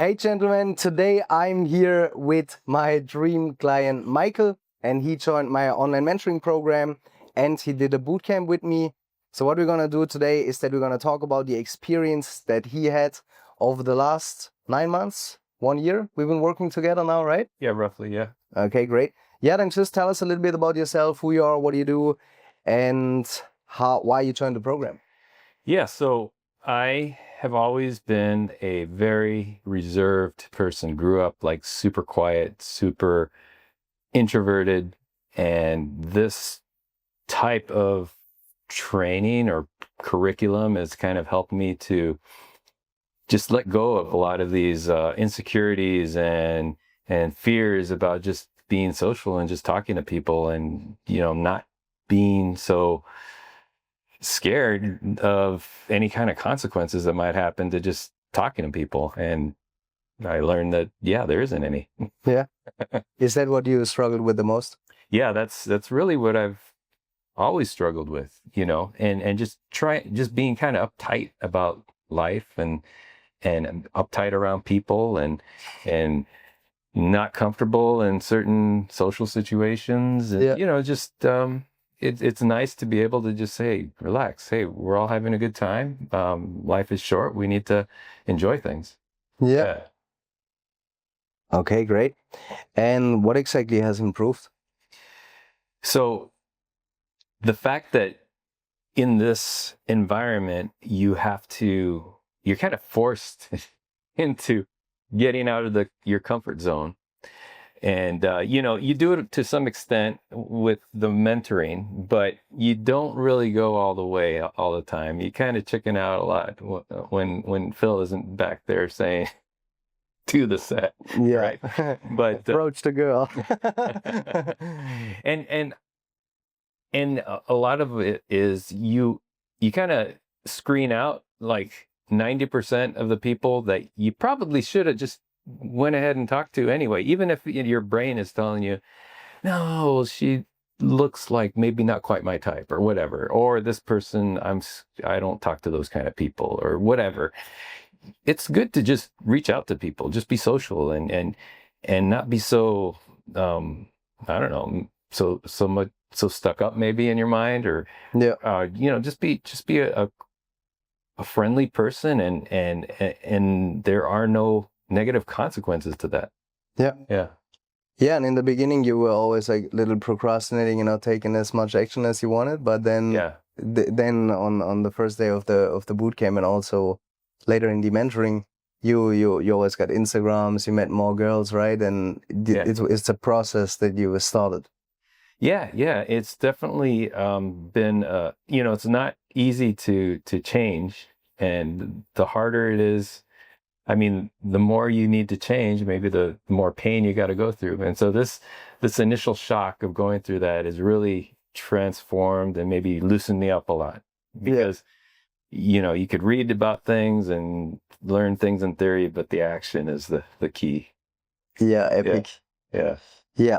Hey gentlemen, today I'm here with my dream client Michael, and he joined my online mentoring program and he did a bootcamp with me. So what we're gonna do today is that we're gonna talk about the experience that he had over the last 9 months, 1 year. We've been working together now, right? Yeah, roughly, yeah. Okay, great. Yeah, then just tell us a little bit about yourself, who you are, what you do, and why you joined the program. Yeah, so I have always been a very reserved person. Grew up like super quiet, super introverted, and this type of training or curriculum has kind of helped me to just let go of a lot of these insecurities and fears about just being social and just talking to people, and not being so scared of any kind of consequences that might happen to just talking to people. And I learned that, yeah, there isn't any. Yeah. Is that what you struggled with the most? Yeah, that's really what I've always struggled with, and just being kind of uptight about life and uptight around people and not comfortable in certain social situations. And, Yeah. it's nice to be able to just say, relax. Hey, we're all having a good time. Life is short. We need to enjoy things. Yeah. Okay, great. And what exactly has improved? So the fact that in this environment, you're kind of forced into getting out of your comfort zone. And, you do it to some extent with the mentoring, but you don't really go all the way all the time. You kind of chicken out a lot when Phil isn't back there saying, do the set. Yeah. Right. But approach the girl. and a lot of it is you kind of screen out like 90% of the people that you probably should have just went ahead and talked to anyway, even if your brain is telling you, no, she looks like maybe not quite my type or whatever, or this person, I don't talk to those kind of people or whatever. It's good to just reach out to people, just be social and not be so I don't know, so much so stuck up maybe in your mind, or Yeah. just be a friendly person, and there are no negative consequences to that. Yeah. Yeah, and in the beginning you were always like a little procrastinating and not taking as much action as you wanted, but then then on the first day of the boot camp and also later in the mentoring, you always got Instagrams, you met more girls, right? And it's a process that you started. Yeah, it's definitely been it's not easy to change, and the harder it is, I mean, the more you need to change, maybe the more pain you got to go through. And so this initial shock of going through that is really transformed and maybe loosened me up a lot, because you could read about things and learn things in theory, but the action is the key. Yeah, epic. Yeah.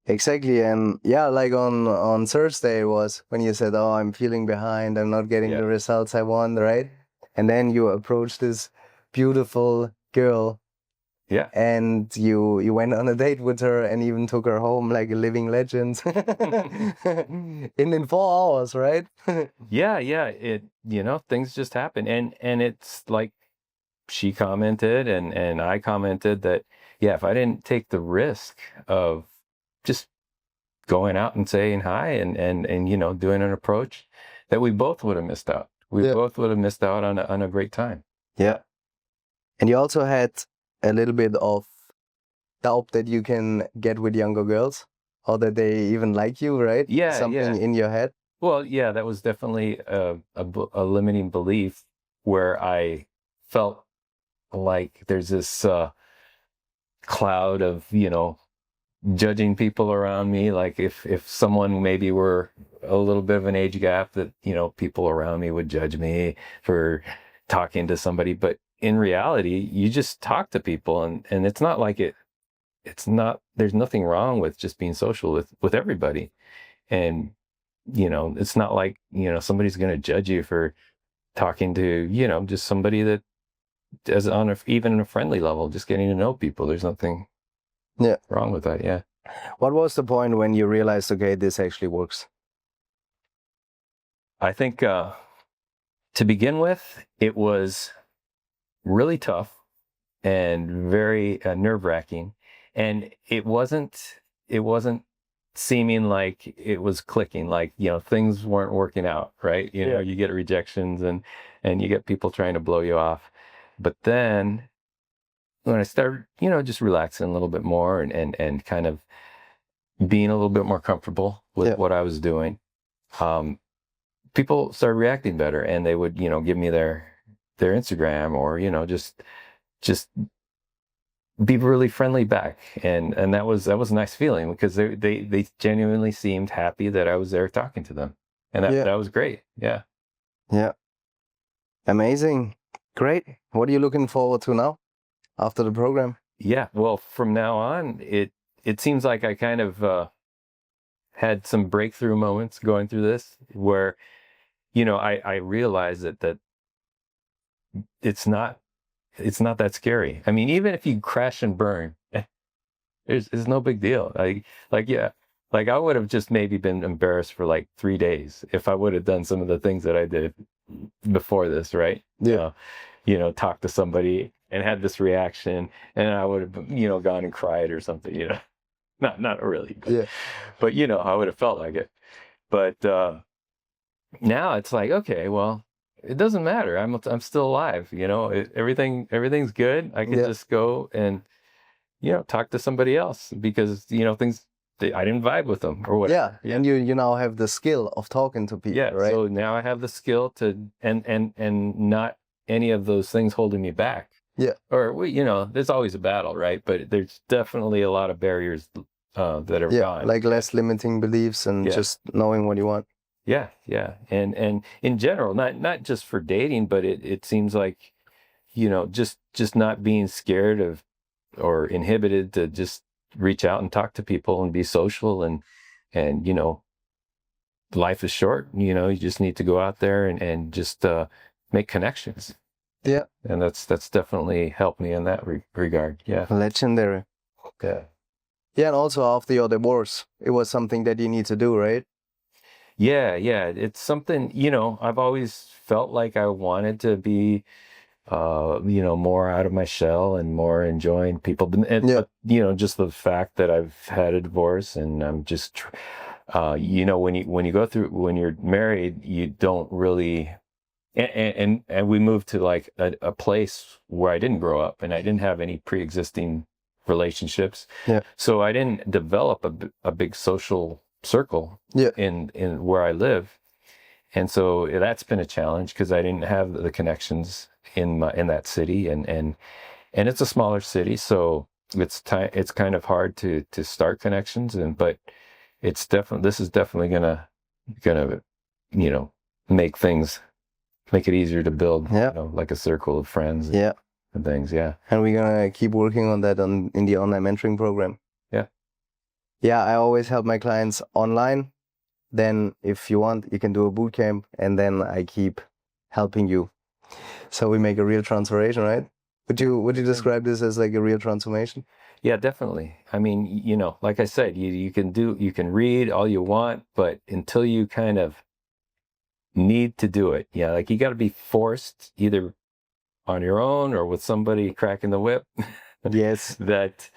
Exactly. And yeah, like on Thursday was when you said, oh, I'm feeling behind, I'm not getting the results I want, right? And then you approached this beautiful girl. Yeah. And you went on a date with her and even took her home like a living legend in 4 hours, right? Yeah. It things just happen. And it's like she commented and I commented that, if I didn't take the risk of just going out and saying hi and doing an approach, that we both would have missed out. We both would have missed out on a great time. Yeah. And you also had a little bit of doubt that you can get with younger girls, or that they even like you, right? Something in your head. Well, yeah, that was definitely a limiting belief, where I felt like there's this cloud of judging people around me. Like if someone maybe were a little bit of an age gap, that people around me would judge me for talking to somebody. But in reality, you just talk to people, and it's not like there's nothing wrong with just being social with everybody. And it's not like somebody's going to judge you for talking to just somebody that even on a friendly level, just getting to know people. There's nothing wrong with that. Yeah. What was the point when you realized, okay, this actually works? I think to begin with, it was really tough and very nerve-wracking, and it wasn't seeming like it was clicking, like, you know, things weren't working out, right? You know, you get rejections and you get people trying to blow you off. But then when I started, you know, just relaxing a little bit more and kind of being a little bit more comfortable with what I was doing, people started reacting better, and they would, you know, give me their Instagram, or, you know, just be really friendly back, and that was a nice feeling, because they genuinely seemed happy that I was there talking to them, and that was great. Yeah. Amazing. Great. What are you looking forward to now after the program? Yeah, well, from now on, it seems like I kind of had some breakthrough moments going through this, where, you know, I realized that it's not that scary. I mean, even if you crash and burn, it's no big deal. Like I would have just maybe been embarrassed for like 3 days if I would have done some of the things that I did before this, right? You know, talk to somebody and had this reaction, and I would have, you know, gone and cried or something, you know. Not really, but you know, I would have felt like it. But now it's like, okay, well, it doesn't matter. I'm still alive, you know. Everything's good. I can just go and, you know, talk to somebody else, because, you know, I didn't vibe with them or whatever. And you now have the skill of talking to people, right? So now I have the skill to, and not any of those things holding me back. Or, you know, there's always a battle, right? But there's definitely a lot of barriers that are gone. Like less limiting beliefs and just knowing what you want. And in general, not just for dating, but it seems like, you know, just not being scared of or inhibited to just reach out and talk to people and be social, and you know, life is short. You know, you just need to go out there and just make connections. And that's definitely helped me in that regard. Legendary. And also after your divorce, it was something that you need to do, right? It's something, you know, I've always felt like I wanted to be, you know, more out of my shell and more enjoying people. But, you know, just the fact that I've had a divorce, and I'm just, you know, when you're married, you don't really, and we moved to like a place where I didn't grow up, and I didn't have any pre-existing relationships. So I didn't develop a big social circle in where I live. And so that's been a challenge, because I didn't have the connections in that city, and it's a smaller city, so it's kind of hard to start connections, but this is definitely gonna you know, make it easier to build, you know, like a circle of friends and things. And we're gonna keep working on that in the online mentoring program. I always help my clients online. Then if you want, you can do a boot camp, and then I keep helping you. So we make a real transformation, right? Would you describe this as like a real transformation? Yeah, definitely. I mean, you know, like I said, you can read all you want, but until you kind of need to do it, like you got to be forced, either on your own or with somebody cracking the whip. That,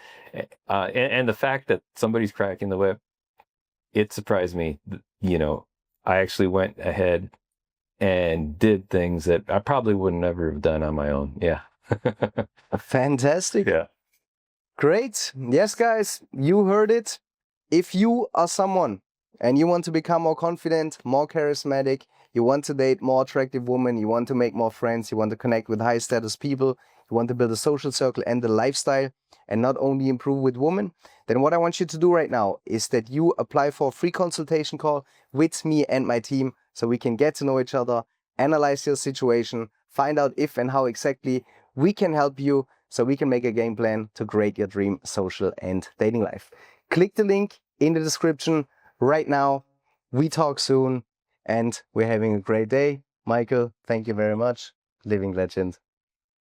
and the fact that somebody's cracking the whip, it surprised me. You know, I actually went ahead and did things that I probably would never have done on my own. Fantastic. Great. Yes, guys, you heard it. If you are someone and you want to become more confident, more charismatic, you want to date more attractive women, you want to make more friends, you want to connect with high status people, you want to build a social circle and a lifestyle, and not only improve with women, then what I want you to do right now is that you apply for a free consultation call with me and my team, so we can get to know each other, analyze your situation, find out if and how exactly we can help you, so we can make a game plan to create your dream social and dating life. Click the link in the description right now. We talk soon, and we're having a great day. Michael, thank you very much. Living legend.